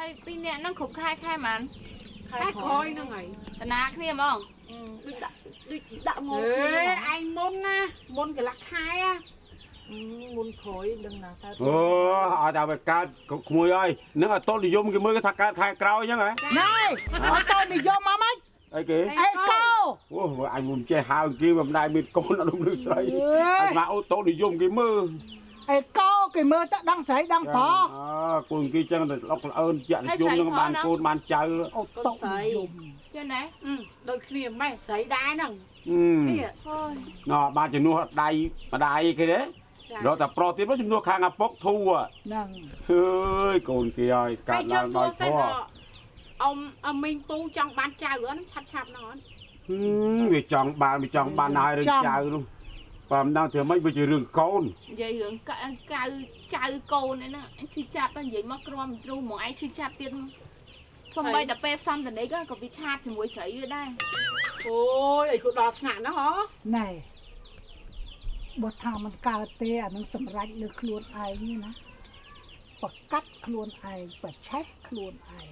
ហើយពីរនាក់ហ្នឹងគ្រប់ខែมันខែក្រោយហ្នឹងហើយតាណាគ្នាហ្មងដូចដាក់ងោឯងមុនណាមុនកន្លះខែមុនក្រោយដឹងណាតើអូឲ្យតែវាកើតក្មួយអើយនឹងអត់តនិយមគេមើលគេថាកើតខែក្រោយអញ្ចឹងហ៎ណែអត់តនិយមមកម៉េចអីគេអីកោអូអញមិនចេះហៅគេមិនដែរមានកូនអត់ដឹងស្រីអញមកអូតនិយមគេមើលអីកោគេមើលទៅដឹងស្រីដឹងប្រុសកូនគេចឹងតែអុកអើនជាក់និយមនឹងបានកូនបានចៅអូតនិយមចឹងណាដូចគ្នាម៉េះស្រីដែរហ្នឹងនេះអូយណ៎បានជំនួសដៃម្ដាយគេទេរត់តែប្រុសទៀតជំនួសខាងឪពុកធូហ្នឹងអើយកូនគេឲ្យកើតឡើងដោយធម៌អមីងពូចង់បានចៅអត់ឆាប់ហ្នឹងអត់វាចង់បានហើយរឿងចៅនោះបើមិនដឹងធ្វើម៉េចវាជារឿងកូននិយាយរឿងចៅកូនហ្នឹងអញឈឺចាប់និយាយមកក្រំទ្រូហ្មងឯងឈឺចាប់ទៀតសំបីតែពេលផ្សំតនិកក៏វាឆាតជាមួយស្រីវាដែរអូយអីក៏ដល់ថ្នាក់ហ្នឹងហ៎ណែបើថាมันកើតទេអានឹងសម្រេចលើខ្លួនឯងនេះណាប្រកាត់ខ្លួនឯងប្រឆេះខ្លួនឯង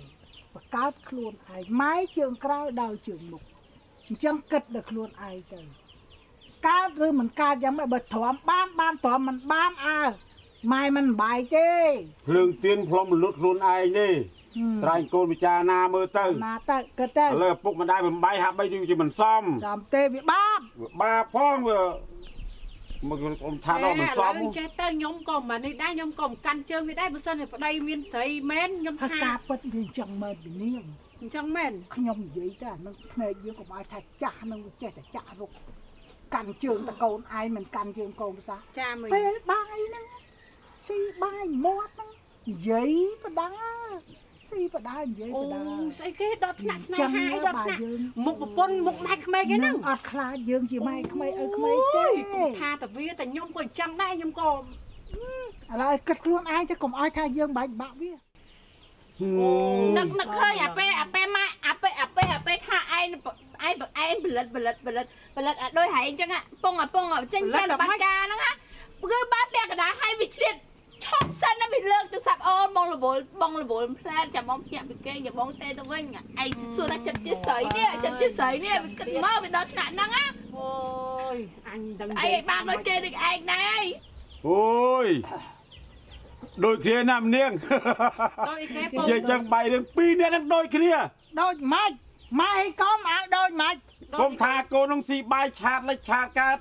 បង្កើតខ្លួនឯងម៉ែជើងក្រោយដល់ជើងមុខអញ្ចឹងគិតដល់ខ្លួនឯងទៅកើតឬមិនកើតយ៉ាងម៉េចបើទ្រាំបានទ្រាំមិនបានម៉ែមិនបាយទេភ្លើងទៀនផ្លុំលុតខ្លួនឯងទេត្រែងកូនពិចារណាមើលទៅណាទៅគិតទៅលើពុកម្ដាយមិនបាយហាក់បីជាមិនសមទេវាបាបផងវាមកអ៊ំថាដល់មិនសមចេះទៅខ្ញុំក៏មិននេះដែរខ្ញុំក៏មិនកាន់ជើងវាដែរបើសិនជាប្តីមានស្រីមែនខ្ញុំថាការពិតវាអញ្ចឹងមែនពីនាងអញ្ចឹងមែនខ្ញុំនិយាយតែនឹងភ្នែកយើងក៏បាយថាចាស់នឹងចេះតែចាក់រុកកាន់ជើងតកូនឯងមិនកាន់ជើងកូនភាសាចាមើលពេលបាយហ្នឹងស៊ីបាយមាត់ហ្នឹងនិយាយបដាស៊ីបដានិយាយបដាស្អីគេដល់ថ្នាក់ស្នេហាអីដល់ថ្នាក់មុខប្រពន្ធមុខម៉ែក្មេងគេហ្នឹងអត់ខ្លាចយើងជាម៉ែក្មេងឪក្មេងទេថាតែវាតែខ្ញុំក៏អញ្ចឹងដែរខ្ញុំក៏ឥឡូវគិតខ្លួនឯងទៅកុំឲ្យថាយើងបាច់បាក់វានឹកឃើញអាពេលម៉ែអាពេលថាឯងផលិតដោយហែងអញ្ចឹងពងចេញប្រតិបត្តិការហ្នឹងគឺបានពាក់កណ្ដាលឲ្យវាឆ្លៀតឈប់សិនណាវាលើកទូរស័ព្ទអូនបងរវល់ផ្លែចាំបងភ្ញាក់ពីគេចាំបងទេទៅវិញឯងសួរថាចិត្តជាស្រីនេះវាគិតមើលវាដល់ថ្នាក់ហ្នឹងអូយអញដឹងឯងបានដូចគេដូចឯងដែរអូយដូចគ្នាណាម្នាងដូចគេនិយាយចឹងបាយរឿងពីរនាក់ហ្នឹងដូចគ្នាដូចម៉េចម៉ែកុំឲ្យដូចម៉េចកុំថាកូននឹងស៊ីបាយឆាតលិចឆាតកើត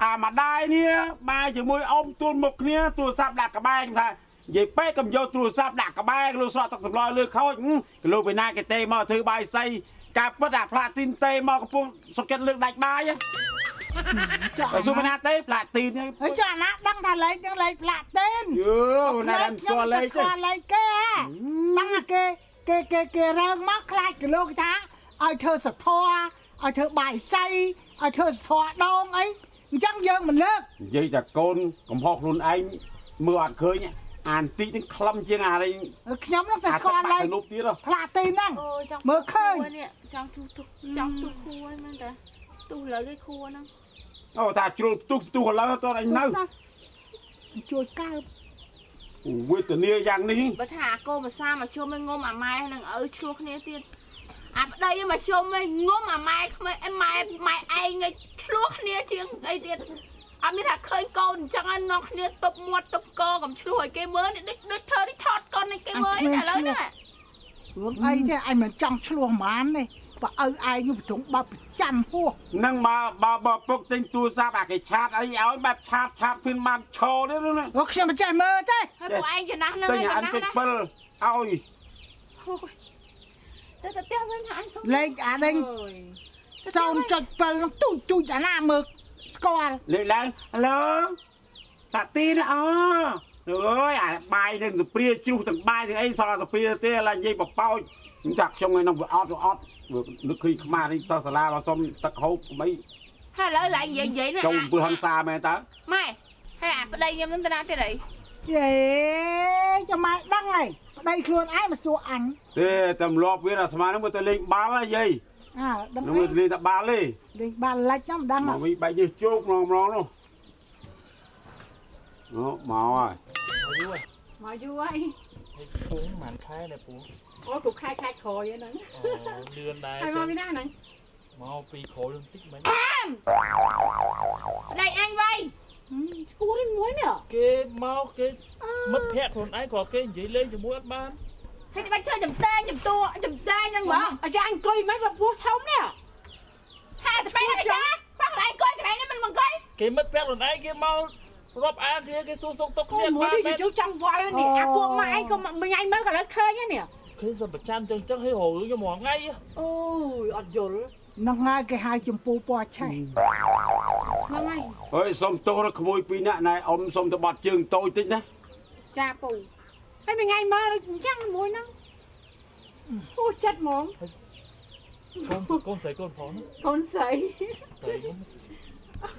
អាម្ដាយនេះបាយជាមួយអ៊ំទួលមុខគ្នាទូរស័ព្ទដាក់ក្បែរថានិយាយពេកកុំយកទូរស័ព្ទដាក់ក្បែរលោកស្រក់ទឹកសម្លលើខូចលោកពីណាគេទេមកធ្វើបាយសៃការពិតអាផ្លាទីនទេមកកំពុងសុកចិត្តលើកដាច់បាយបើសុំណាទេផ្លាទីនហើយចាណាដឹងថាលេខនឹងលេខផ្លាទីនយូណាដឹងស្គាល់លេខគេដឹងគេរើងមកខ្លាចគីឡូគេថាឲ្យធ្វើសធរឲ្យធ្វើបាយសៃឲ្យធ្វើសធរដងអីអញ្ចឹងយើងមិនលើកនិយាយតែកូនកំហុសខ្លួនឯងមើលអត់ឃើញអានតិចនឹងខ្លឹមជាងអានេះខ្ញុំនឹងតែស្គាល់លេខផ្លាទីនហ្នឹងមើលឃើញចង់ទូគួរហ្នឹងតាទូលើគេគួរហ្នឹងអូតាជ្រុលផ្ទុះឥឡូវតើអញនៅជួយកើបវេទនាយ៉ាងនេះបើថាកូនភាសាមកជុំឲ្យងុំអាម៉ែនឹងឪឆ្លោះគ្នាទៀតអាប្តីមកជុំឲ្យងុំអាម៉ែក្មេងម៉ែឯងឆ្លោះគ្នាជាងអីទៀតអត់មានថាឃើញកូនអញ្ចឹងនាំគ្នាទប់មាត់ទប់កកំឆ្លោះឲ្យគេមើលដូចធ្វើរីថតកូនឲ្យគេមើលឥឡូវហ្នឹងរឿងអីទេឯងមិនចង់ឆ្លោះហ្មងទេបើឪឯងប្រទងបើប្រចាំហួសនឹងបើពុកទិញទូរស័ព្ទអាគេឆាតអីឲ្យបែបឆាតភឿនបានឈរទេណាខ្ញុំមិនចេះមើលទេហើយពួកឯងចំណាស់ហ្នឹងឯងចំណាស់ណាទិញ7ឲ្យតែផ្ទះវិញថាអញសុំលេខអាដេញ0.7នឹងទូចអាណាមើលស្គាល់លេខឡើងហៅឡូតាទីណាអូអើយអាបាយនឹងសព្រាជ្រុះទាំងបាយទាំងអីសល់សព្រាទេឡើយនិយាយបបោចខ្ញុំចាក់ខ្ញុំឯងនឹងវាអត់នឹកឃើញខ្មាស់នេះសោះសាលាមកសុំទឹកហូបអីហើយឥឡូវឡើងនិយាយណាចូលអំពើហិង្សាមែនតើម៉ែហើយអាប្តីខ្ញុំនឹងតាទៀតអីយេចាំម៉ែដឹងហើយប្តីខ្លួនឯងមកសួរអញទេតែម្លាប់វាអាស្មានឹងមើលទៅលេងបាល់ហ៎យាយដឹងមើលលេងតែបាល់ទេលេងបាល់លិចហ្នឹងមិនដឹងមកវិញបែកនេះជោកម្ដងនោះអូមកហើយមកយូរហើយពងមិនខែដែរពង អូទូខែខែក្រោយហ្នឹង លឿនដែរ ហើយមកពីណាហ្នឹង មកពីក្រោយនឹងតិចមិន đây anh vay ឈួរនេះមួយនេះ គេមកគេមិត្តភក្តិខ្លួនឯងគាត់គេនិយាយលេងជាមួយអត់បាន hay bánh chơi chấm tê nhưng mà អាចារ្យអង្គុយមិនមកពោះធំនេះ hai tụi bay này cha bắt lại coi cái này nó mình coi គេមិត្តភក្តិខ្លួនឯងគេមករាប់អានគ្នាគេសួរសុខទុក្ខ អូ គ្នា មួយ បាន នេះជួយចង់វាយនេះអាពួកម៉ែឯងក៏មិញឯងមើលក៏លើឃើញនេះ គេសប្រចាំចឹងចឹងឲ្យរលខ្ញុំរាល់ថ្ងៃ អូយអត់យល់ នឹងហើយគេហៅចម្ពោះពណ៌ឆេះ ហ្នឹងហើយ អើយសុំទោសដល់ក្មួយពីរនាក់ណែអ៊ំសុំទៅបាត់ជើងតូចតិចណា ចាពូហើយមិញឯងមើលអញ្ចឹងមួយហ្នឹងអូចិត្តហ្មង កូនស្រីកូនប្រុសណា កូនស្រី ស្រីខ្ញុំ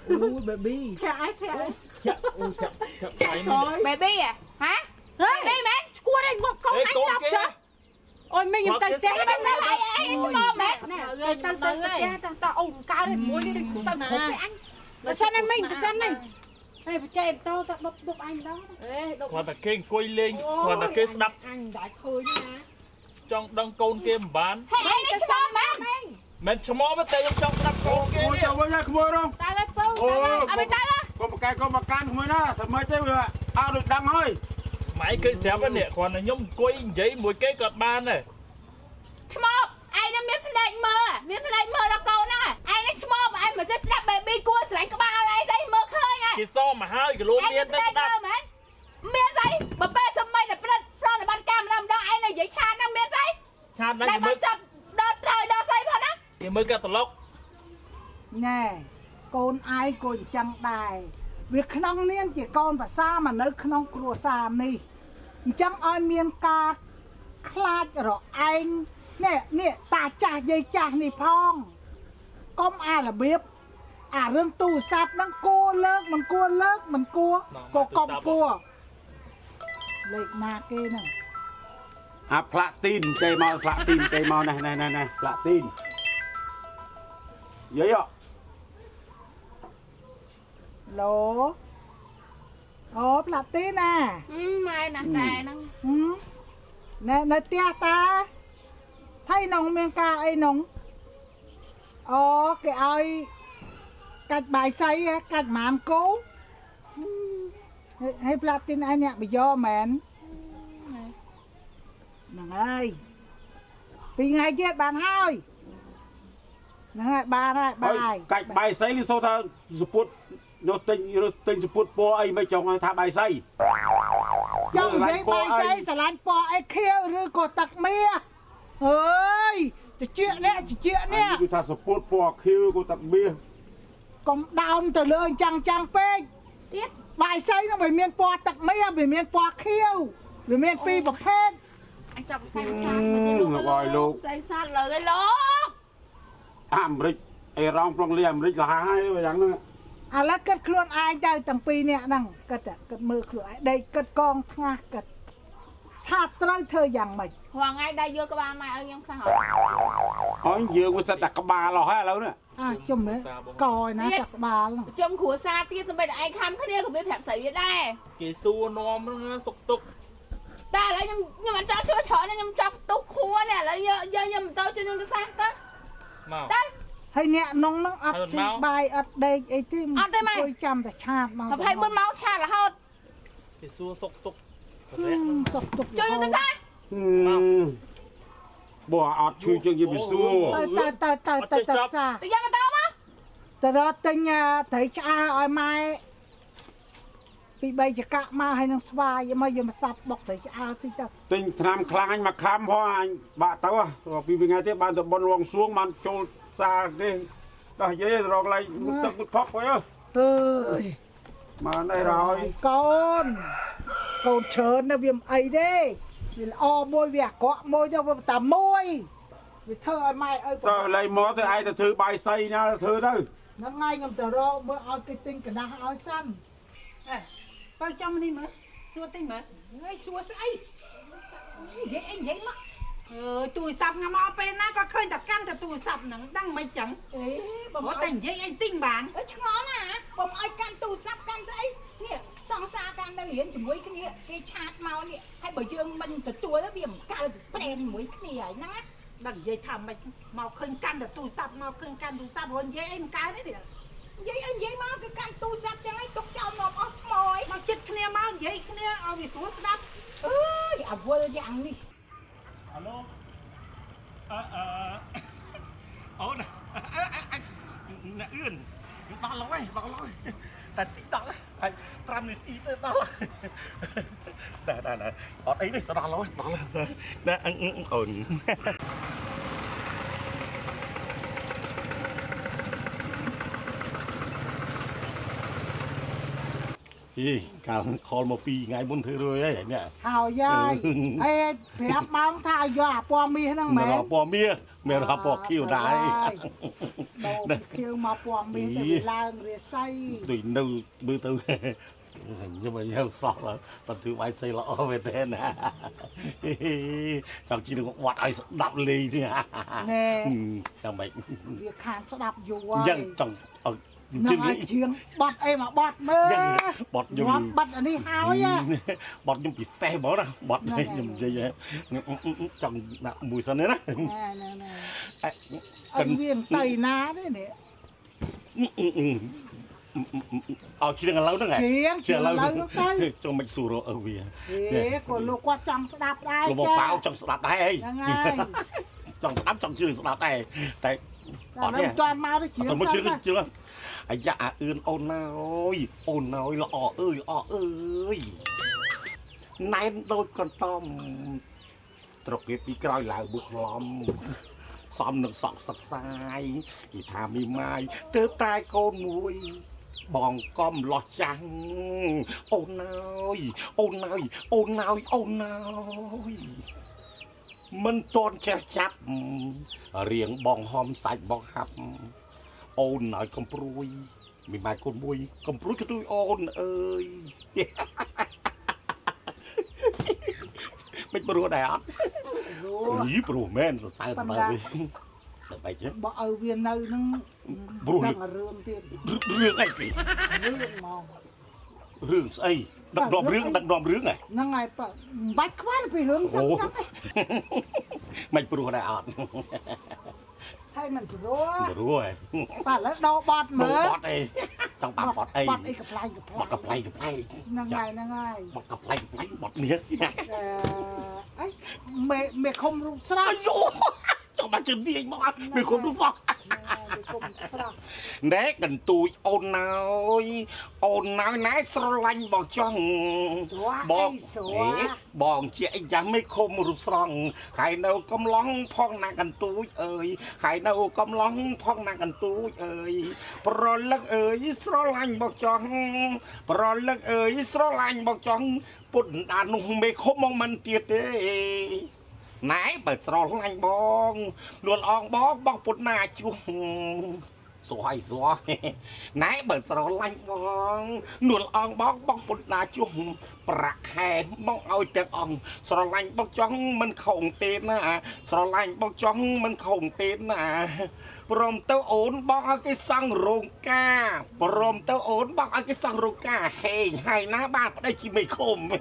អូយ baby ភ័ក្រឯងភ័ក្រ ចាក់អូចាក់ស្រីនេះ baby à hả ហេ baby mẹ ឈួរឯងមកកូនឯងដល់ចាអូយមិញខ្ញុំទៅផ្ទះ cái bánh nó hay ai nó cho mẹ ណែទៅផ្ទះតាអូនកើតឯមួយនេះសឹកគ្រប់ឯងបើសិនឯងមិញទៅសិននេះហើយបច្ចេកតោទៅដប់អញដល់អេដប់ គាត់តែគេអង្គុយលេងគាត់តែគេស្ដាប់ អញដាច់ឃើញណា ចង់ដឹងកូនគេមិនបាន hay ai nó cho mẹ មិនឆ្មោទេតែខ្ញុំចង់ស្ដាប់កូនគេ អូ នេះ ទៅវិញហើយក្មួយរង តើទៅពូ អូ à bên tay đó កុំប្រកែកកុំមកកាន់ក្មួយណាធ្វើម៉េចទេវាអត់ដូចដឹងហើយ ម៉ែគេស្រាប់នេះគាត់តែខ្ញុំអង្គុយនិយាយមួយគេគាត់បានដែរ chmop ai nó biết play mơ đó câu nè ai nó chmop ai mà sẽ snap baby cua sánh cái ba này đây mơ khơi nè គេសមមកហើយគីឡូ ai មាន nó តែ play ស្ដាប់ mơ mà miên giấy bà bê xong mày là play pro là ban cam làm đó ai này giấy chan nó miên giấy ឆាតណាស់ đây គេមើ mà ល chập đo trời đo xây vào đó គេមើលកាត់ត្រឡុក ណែកូនឯងក៏អញ្ចឹងដែរវាក្នុងនាមជាកូនប្រសាមកនៅក្នុងគ្រួសារនេះអញ្ចឹងឲ្យមានការខ្លាចរឯងនេះតាចាស់យាយចាស់នេះផងកុំអារបៀបអារឿងទូរស័ព្ទហ្នឹងគួរលើកមិនគួរលើកមិនគួរក៏កុំគួរលេខណាគេហ្នឹង អាផ្លាទីនគេមកផ្លាទីនគេមកណែផ្លាទីនយាយ ឡូអូផ្លាទីណា mai nè đài nó ណែនៅផ្ទះតាថៃនងមានការអីនងអូគេឲ្យកាច់បាយសៃកាច់ម៉ានគោហើយផ្លាទីនឯងអ្នកបយោមែនហ្នឹងហើយពីថ្ងៃទៀតបានហើយហ្នឹងហើយបានហើយបាយ កាច់បាយសៃនេះសូថាសពុតនោះទិញសពុតពណ៌អីមិនចង់ថាបាយសៃ ចង់និយាយបាយសៃស្រឡាញ់ពណ៌អីខៀវឬក៏ទឹកមាសអើយតិចនេះគឺថាសពុតពណ៌ខៀវក៏ទឹកមាស កុំដោនទៅលើអញ្ចឹងពេកទៀតបាយសៃនោះវាមានពណ៌ទឹកមាសវាមានពណ៌ខៀវវាមានពីរប្រភេទ anh chọc xanh sát mà lúc xanh sát lời cái lố អាមេរិកអេរ៉ង់ប្រុងលីអាមេរិកសាហាវហើយយ៉ាងហ្នឹង ឥឡូវគិតខ្លួនឯងទៅទាំងពីរនាក់ហ្នឹងគិតមើលខ្លួនឯងដេកគិតកងថ្ងាសគិតថាត្រូវធ្វើយ៉ាងម៉េច hoàng ai đây vô cái ba mai ơi em sao hỏi អញយើងវាសិតតែក្បាលអស់ហើយឥឡូវនេះ ជុំមើលកយណាចាក់ក្បាល trong khủa xa kia tụi bay là ai khăm cái kia của biết phẹp sấy biết đây គេសួរនាំហ្នឹងសុកទុក ta lấy nhưng mà cho chưa chở nên nhưng cho túc khua nè lấy giờ mình tôi cho nhưng cái sao ta មក đây ហើយអ្នកនងហ្នឹងអត់ជីបាយអត់ដេកអីទេអង្គុយចាំតែឆាតមក thập hay bươn máu cha là hốt គេសួរសុកទុកប្រែកហ្នឹង សុខទុក cho nhưng cái sao បើអត់ឈឺជាងយីពីសួរ ទៅសា tự nhiên mà tao má ទៅរត់ទិញត្រីឆ្អើឲ្យម៉ែពី3ចកមកហើយនឹងស្វាយមកយកមកសាប់បុកត្រីឆ្អើស៊ីទៅ ទិញថ្នាំខ្លាញ់មកខំផងអញបាក់ទៅពីថ្ងៃទៀតបានទៅបនរងសួងបានចូលសាទេដោះយាយរកឡៃទឹកទឹកផុកហើយ អើយ មកនេះរហើយក ូនច្រើនណាស់វាមិនអីទេវាល្អមួយវាអាក្រក់មួយទៅវាតែមួយវាធ្វើឲ្យម៉ែអើ ទៅឡៃមកទៅឯងទៅធ្វើបាយសៃណាធ្វើទៅ ហ្នឹងហើយខ្ញុំទៅរកមើលឲ្យគេទិញกระดาษឲ្យសិន បើចាំនេះមើលសួរទិញមើលហើយសួរស្អីនិយាយមកទូរស័ព្ទងមកពេលណាក៏ឃើញតែកាន់តែទូរស័ព្ទហ្នឹងដឹងមិនចឹងអេបើតែនិយាយអីទិញបានឆ្ងល់ណាបងឲ្យកាន់ទូរស័ព្ទកាន់ស្អីនេះ សង្សារតាមនៅរៀនជាមួយគ្នាគេឆាតមកនេះហើយបើយើងមិនទទួលវាមិនកើតប្រេងជាមួយគ្នាហើយហ្នឹងណាដឹងនិយាយថាមិនមកឃើញកាន់តែទូរស័ព្ទមកឃើញកាន់ទូរស័ព្ទរនិយាយអីមិនកើតទេនិយាយមកគឺកាន់ទូរស័ព្ទចឹងឯងទុកចោលមកអស់ថ្មហើយមកចិត្តគ្នាមកនិយាយគ្នាឲ្យវាស្រួលស្ដាប់អើយអវល់យ៉ាងនេះ Alo. Ủa nè. Nè Uyên. Đo lỗi. Ta tí đo lỗi. Trăm nghìn y tới đo lỗi. Nè. Ở đây đi, ta đo lỗi. Nè, ổn. Ý, cao khol một pi ngày bốn thứ rồi ấy nè. ហើយយាយអេប្រាប់មកថាយកអាពណ៌មាសហ្នឹងមែន Mà bò mía, mẹ nó bò kêu đái. ដូរខៀវមកពណ៌មាសទៅឡើងរាសី Tùy nâu bư tư. Nhưng mà nhau sọt là tao thứ bài xây lõ về tên nè. Cháu chỉ được quạt ai đập ly đi hả. ណែ Chào mày. វាខានស្ដាប់យូរហើយ Dân trong ở នឹងឲ្យជាងបត់អីមកបត់មើល Dân bọt ញាប់ dùng. បត់អានេះហើយ Bọt dùng bị xe bỏ ra. Bọt này dùng gì vậy. Trong mùi sân đấy đó. ណែអត់វាទៅណាទេនេះ Ờ chỉ đang lâu đó ជា ngày. ងជាងឡើងនោះទៅ Cho mình xù rồi ở vì. ហេក៏លោកគាត់ចង់ស្ដាប់ដែរ Lô bò pháo trong sạp đáy ấy. ហ្នឹងហើយ Trong sạp trong chưa sạp đáy. Tại តែមិនទាន់មកទៅជាង còn một សិន chưa chưa. Ai dạ ươn ôn nào là ơi. Nay đôi con tôm. Trọc cái tí coi lại bước lòm. Xóm nước sọt sạc sai. Thì thà mi mai tớ tai con muôi. Bòn com lọt trắng. Ôn nào. Mình tôn che chắp. Riêng bòn hôm sạch bòn hấp. Ôn nói con pruôi. Mình mai con muôi. Con pruôi cho tôi ôn ơi. Mình pruôi đại ác. ព្រោះ Ý pruôi men rồi sai tao đi. Được vậy chứ. បើឲ្យវានៅនឹង Pruôi ដឹងរឿងទៀត rương ấy kì. រឿងមក Rương ấy. Đặt đòm rương này. ហ្នឹងហើយប៉មិនបាច់ខ្វល់ពីរឿងចឹង Ồ. ចឹង Mình pruôi đại ác. ហើយមិនព្រោះ Pruôi. ប៉ឥឡូវដោបត់មើ Đồ ល bọt đây. Trong bạc bọt đây. បត់អីកំ pl ាញ់ Bọt cặp play. ហ្នឹងហើយ Bọt cặp play. Bọt miếng. អីមេខុំរូបស្រស់ Ây dô. Trong bà chân đi anh bọt. Mình không đúng bọt. មេខុំស្រស់ Nè cần tôi ôn nào nãy sơ lanh bọt chong ស្រួអី Bọt ស្រួ Bọt chị chẳng mấy khôm rụp song Hãy đâu công lóng phong nàng cần tôi ơi Hãy đâu công lóng phong nàng cần tôi ơi Pro lắc ơi sơ lanh bọt chong Pro lắc ơi sơ lanh bọt chong Bụt đàn nung mấy khôm mong mình tiệt đê Nãy bởi sơ lanh bong Luôn ong bong bụt nà chung Xoay Nãy bởi sơ lanh bong Luôn ong bong bụt nà chung Bạc hè bong ôi tiếng ong Sơ lanh bong chong mình không tên à Sơ lanh bong chong mình không tên à Prom tao ổn bong ở cái xăng rồng ca Prom tao ổn bong ở cái xăng rồng ca Hề hay ná ba ở đây chỉ mày khôm មា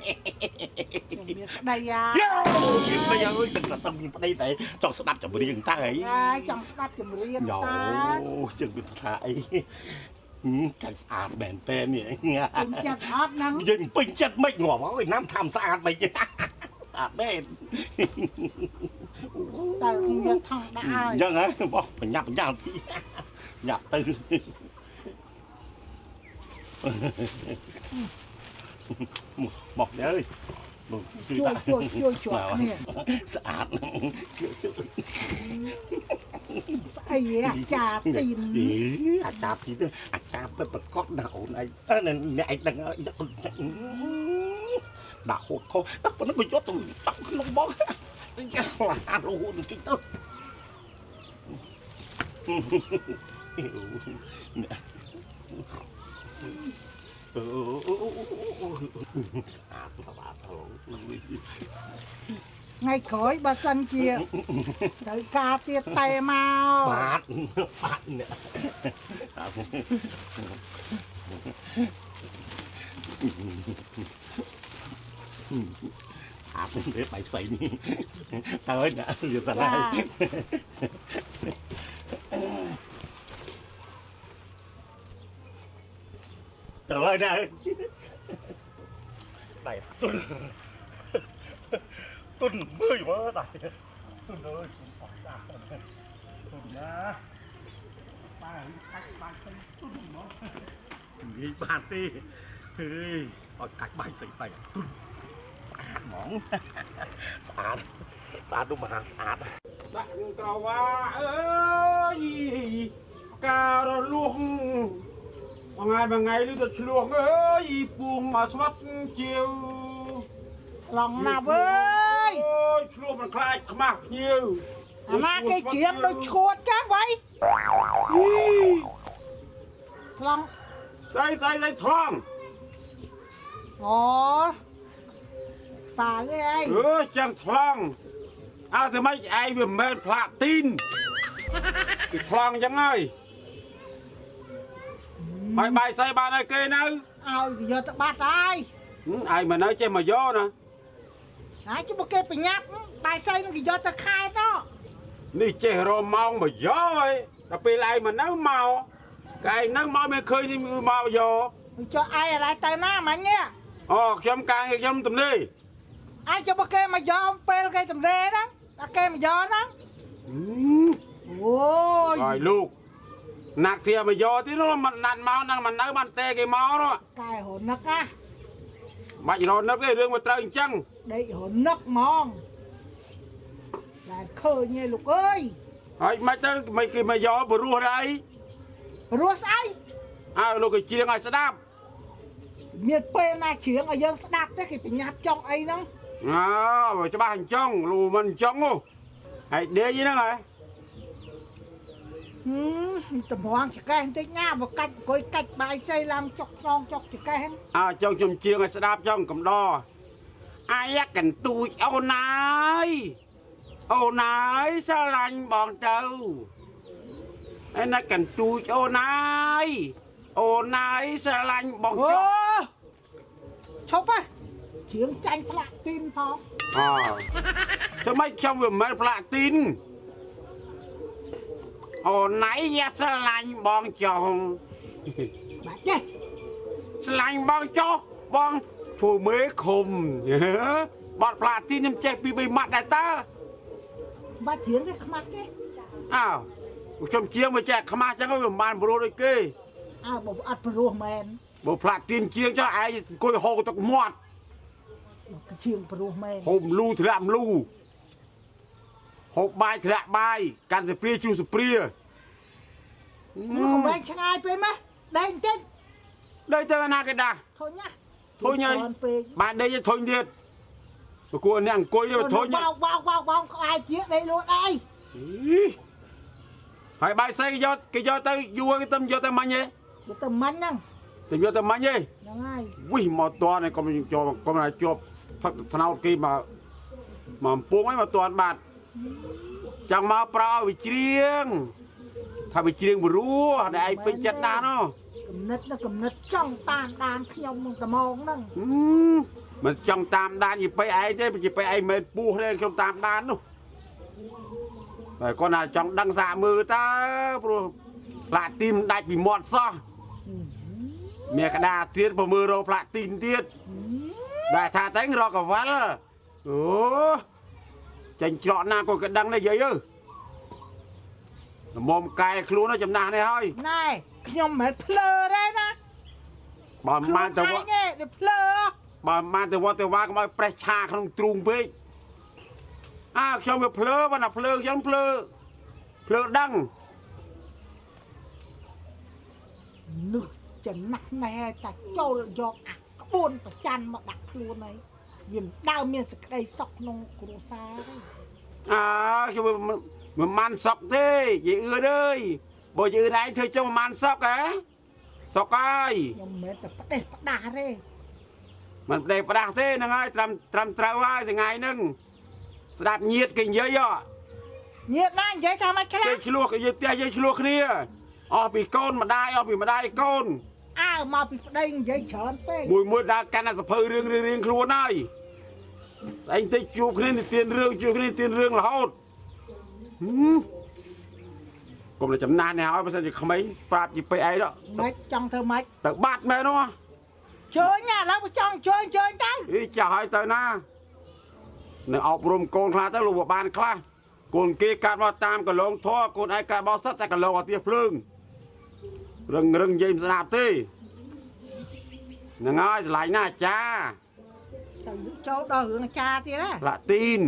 នស្ដីយ៉ា Bây giờ ơi đừng là tâm nhìn đây tại cho sẽ đạp cho riêng ta ấy ហើយចង់ស្ដាប់ចម្រៀង Nhỏ តា chừng bị thải Cảnh sát bèn tên nhỉ ពេញចិត្តអត់ហ្នឹង Dừng bình chất mấy ngỏ máu Nam tham sát mày chứ À bên តែវាថងដាក់ហើយ Dân á Bỏ phải nhập tí Nhập tư Một đấy ơi ជួយជាប់គ្នា ស្អាត ស្អីអាចារ្យទីន អាចារ្យទីនអាចារ្យទៅប្រកបដាក់អូនឯងអ្នកឯងដឹងដាក់ហូតខុសតែប៉ុណ្ណឹងក៏យកទៅដាក់ក្នុងបងយ៉ាខ្លារហូតតិចទៅស្អាតបាទអូ ថ្ងៃក្រោយបើសិនជាត្រូវការទៀតតែមក បាទអ្នក អាប់ទេបាយសៃនេះតើណាវាសាឡាយតើណាដៃទុនមើលមើលដៃទុនអើយទុនណាបាយកាច់បាយសៃទុនហ្មងនិយាយបានទេអើយឲ្យកាច់បាយសៃបាយទុនហ្មងស្អាតនោះមហាស្អាតដាក់ក្រវ៉ាអើយការរលួងមួយថ្ងៃឬទៅឆ្លោះអើយពួងមកស្វាត់ជាវឡងណាប់អើយអូយឆ្លោះមិនខ្លាចខ្មាស់ភ្ញៀវអាណាគេច្រៀងដូចឈួតចឹងវ៉ៃឡងស្អីថ្លង់អូប៉ាអើយចឹងថ្លង់អើតែមិនឯងវាមិនមែនផ្លាទីនគេថ្លង់ចឹងហើយបាយសៃបានឲ្យគេនៅឲ្យយកទៅបាត់ហើយឯងមិននៅចេះមកយកណាហើយជិះមកគេបញ្ញាប់បាយសៃនឹងគេយកទៅខែតនេះចេះរមម៉ោងមកយកហើយដល់ពេលឯងមិននៅមកគេឯងនឹងមកមិនឃើញមកយកចុះឯងอะไรទៅណាមិញនេះអូខ្ញុំការងារខ្ញុំទំនេរឯងជិះមកគេមកយកពេលគេទំនេរហ្នឹងដល់គេមកយកហ្នឹងអូយហើយលោកណាត់គ្នាមកយកទីនោះមិនណាត់មកនឹងមិននៅបានទេគេមកនោះកែរនឹកណាបាច់រនឹកទេរឿងមកត្រូវអញ្ចឹងដេករនឹកហ្មងដែលឃើញឯងលោកអើយហើយមិនទៅមិនគេមកយកព្រោះអីព្រោះស្អីអើលោកគេច្រៀងឲ្យស្ដាប់មានពេលណាច្រៀងឲ្យយើងស្ដាប់ទេគេបញ្ញាប់ចង់អីហ្នឹងអូច្បាស់អញ្ចឹងលូមិនអញ្ចឹងហើយដេកហ្នឹងហ៎តម្រងចកេះបន្តិចណាមកកាច់អង្គុយកាច់បាយសៃឡើងចុកខ្នងចុកចកេះចង់ខ្ញុំជាងឲ្យស្ដាប់ចង់កំដរអាយកន្ទូចអូនអើយស្រឡាញ់បងទៅឯណាកន្ទូចអូនអើយស្រឡាញ់បងចុះឈប់ហ៎ជឿងចាញ់ផ្លាក់ទីនផងធ្វើម៉េចខ្ញុំវាមិនមែនផ្លាក់ទីនអូនឯងញ៉ាស្រឡាញ់បងចុះបាច់ទេស្រឡាញ់បងចុះបងធ្វើមេឃុំបាត់ផ្លាទីនខ្ញុំចេះពី3ម៉ាត់ដែរតើបាច់ជឿងទេខ្មាស់ទេខ្ញុំជាងមកចេះខ្មាស់ចឹងវាមិនបានប្រួលដូចគេបើអត់ព្រោះមែនបើផ្លាទីនជាងចុះឯងអង្គុយហូរទឹកមាត់ជាងព្រោះមែនហូបលូធ្លាក់លូហូបបាយធ្លាក់បាយកាន់សព្រាជួសព្រានោះកុំបែកឆ្ងាយពេកម៉េះដេកបន្តិចដេកទៅណាគេដាស់ធុញណាធុញហើយបានដេកធុញទៀតបើគួរអ្នកអង្គុយទៅធុញបោកក្បែរជាដេកលួតអីហើយបាយសៃគេយកទៅយួរគេទៅយកទៅមាញ់ទេយកទៅមាញ់ហ្នឹងទៅយកទៅមាញ់ទេហ្នឹងហើយវិមកតនេះកុំណាជាប់ផឹកថ្នោតគេមកអំពងឲ្យមកតន់បាត់ចង់មកប្រោវិជ្រៀងថាវិជ្រៀងព្រោះតែឯងពេញចិត្តណាស់នោះគំនិតចង់តាមដានខ្ញុំនឹងត្មងហ្នឹងមិនចង់តាមដានយីពេឯងទេយីពេឯងមិនពោះទេខ្ញុំតាមដាននោះតែគាត់ណាចង់ដឹងសាកមើលតើព្រោះផ្លាទីនដាច់ពីមាត់សោះមានក្តារទៀតបើមើលរកផ្លាទីនទៀតដែលថាតែរកកវ៉ាល់អូចេញច្រកណាក៏ដឹងដែរយាយអើយមុំកែខ្លួនចំណាស់នេះហើយណែខ្ញុំមិនមែនភ្លើទេណាបើមិនទៅវត្តភ្លើបើមិនទៅវត្តទៅវាកុំឲ្យប្រេះឆាក្នុងទ្រូងពេកខ្ញុំវាភ្លើបើណាភ្លើខ្ញុំភ្លើដឹងនឹកចំណាស់ណែតែចូលយកអាក្បួនប្រច័នមកដាក់ខ្លួនហើយវាមិនដើមមានសេចក្តីសុខក្នុងគ្រួសារខ្ញុំមិនបានសុខទេយាយអឿនអើយបើយាយអឿនឯងធ្វើចុះមិនបានសុខហ៎សុខហើយខ្ញុំមិនមែនតែផ្ដេសផ្ដាស់ទេមិនផ្ដេសផ្ដាស់ទេហ្នឹងហើយត្រឹមត្រូវហើយថ្ងៃហ្នឹងស្ដាប់ញាតគេនិយាយញាតណានិយាយថាមិនខ្លះគេឆ្លោះគេនិយាយផ្ទះយើងឆ្លោះគ្នាអស់ពីកូនម្ដាយអស់ពីម្ដាយកូន មកពីប្តីនិយាយច្រើនពេក មួយដើរកាន់អាសភៅរឿងខ្លួនហើយស្អីតិចជួបគ្នានិទានរឿងជួបគ្នានិទានរឿងរហូតកុំតែចំណាននេះហើយបើសិនជាក្មេងប្រាប់ជីពេអីđó ម៉េចចង់ធ្វើម៉េច ទៅបាត់មែននោះ ជួយណាឥឡូវចង់ជួយទៅ អីចាស់ហើយទៅណានៅអប់រំកូនខ្លះទៅលោកបានខ្លះកូនគេកាត់មកតាមកលងធေါ်កូនឯងកាត់បោះសិតតែកលងអត់ទៀភ្លើងរឹងនិយាយមិនស្ដាប់ទេហ្នឹងហើយឆ្លាញ់ណាស់អាចារ្យ ទៅចូលដល់រឿងអាចារ្យទៀតណា ឡាទីន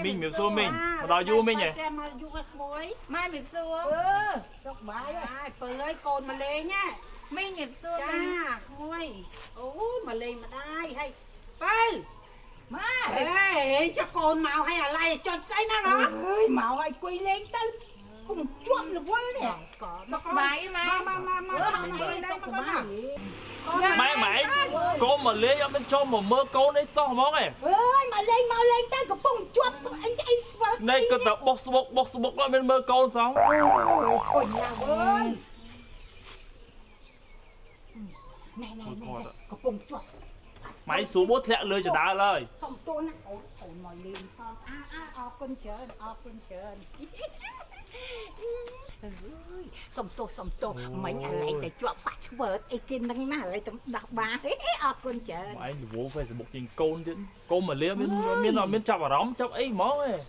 មីងមានសួរមីងមកដល់យូរមីងហ៎ តែមកយូរឲ្យក្មួយ ម៉ែមានសួរ ចុកបាយហើយពើអើយកូនមកលេងណា មីងមានសួរ ចាក្មួយអូមកលេងម្ដាយហើយពើម៉ែអេចុះកូនមកឲ្យអាឡៃចុចស្អីណាណោះអើយមកឲ្យគួយលេងទៅពុំជាប់រវល់នេះ សុខសប្បាយម៉ែ មកអង្គុយđâyមកកូនមក ម៉ែកូនមកលេងអត់មានចូលមកមើលកូនអីសោះហ្មងឯង អើយមកលេងទៅកំពុងជាប់អីស្វើ នេះក៏តែបោះស្បុកអត់មានមើលកូនសោះ អូយធុញណាស់អើយណែកំពុងជាប់ ម៉ៃស្រួលមកធ្លាក់លើចដាលហើយ សុំតួណាអូនមកលេងផងអរគុណច្រើនអរគុណច្រើនអើយសុំទោសមិញអាឡែងតែជាប់ password អីគេនឹងណាឥឡូវទៅដោះបាអរគុណច្រើន ម៉ៃរវល់ Facebook ជាងកូនទៀតកូនមកលេងមានចាប់អារម្មណ៍ចាប់អីហ្មងឯង